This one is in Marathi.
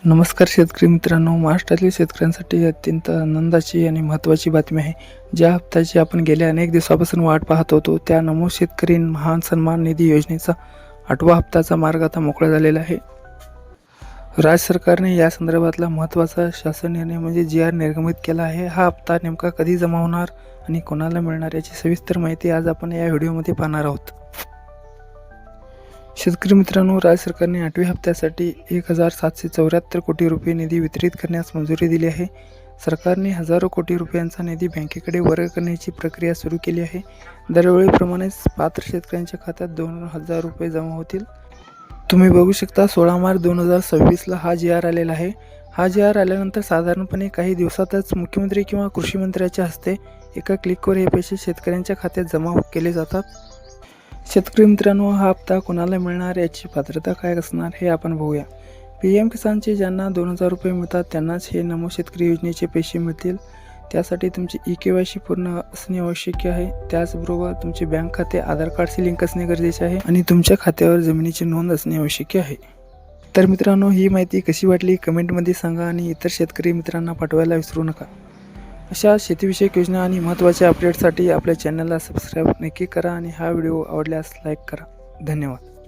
नमस्कार शेतकरी मित्रांनो, महाराष्ट्रातील शेतकऱ्यांसाठी अत्यंत आनंदाची आणि महत्त्वाची बातमी आहे. ज्या हप्त्याची आपण गेल्या अनेक दिवसापासून वाट पाहत होतो, त्या नमो शेतकरी महान सन्मान निधी योजनेचा 8वा हप्त्याचा मार्ग आता मोकळा झालेला आहे. राज्य सरकारने या संदर्भातला महत्त्वाचा शासन निर्णय म्हणजे जी.आर. निर्गमित केला आहे. हा हप्ता नेमका कधी जमा होणार आणि कोणाला मिळणार याची सविस्तर माहिती आज आपण या व्हिडिओमध्ये पाहणार आहोत. शेतकरी मित्रांनो, राज्य सरकारने 8व्या हप्त्यासाठी 1,774 कोटी रुपये निधी वितरित करण्यास मंजुरी दिली आहे. सरकारने हजारो कोटी रुपयांचा निधी बँकेकडे वर्ग करण्याची प्रक्रिया सुरू केली आहे. दरवेळीप्रमाणेच पात्र शेतकऱ्यांच्या खात्यात 2,000 रुपये जमा होतील. तुम्ही बघू शकता 16 मार्च 2026ला हा जी.आर. आलेला आहे. हा जी.आर. आल्यानंतर साधारणपणे काही दिवसातच मुख्यमंत्री किंवा कृषी मंत्र्याच्या हस्ते एका क्लिकवर हे पैसे शेतकऱ्यांच्या खात्यात जमा केले जातात. शेतकरी मित्रांनो, हा हप्ता कोणाला मिळणार, याची पात्रता काय असणार हे आपण बघूया. PM किसानचे ज्यांना 2,000 रुपये मिळतात त्यांनाच हे नमो शेतकरी योजनेचे पैसे मिळतील. त्यासाठी तुमची KYC पूर्ण असणे आवश्यक आहे. त्याचबरोबर तुमचे बँक खाते आधार कार्डशी लिंक असणे गरजेचे आहे आणि तुमच्या खात्यावर जमिनीची नोंद असणे आवश्यक आहे. तर मित्रांनो, ही माहिती कशी वाटली कमेंटमध्ये सांगा आणि इतर शेतकरी मित्रांना पाठवायला विसरू नका. अशा शेतीविषयक योजना आणि महत्त्वाच्या अपडेटसाठी आपल्या चॅनलला सबस्क्राईब नक्की करा आणि हा व्हिडिओ आवडल्यास लाईक करा. धन्यवाद.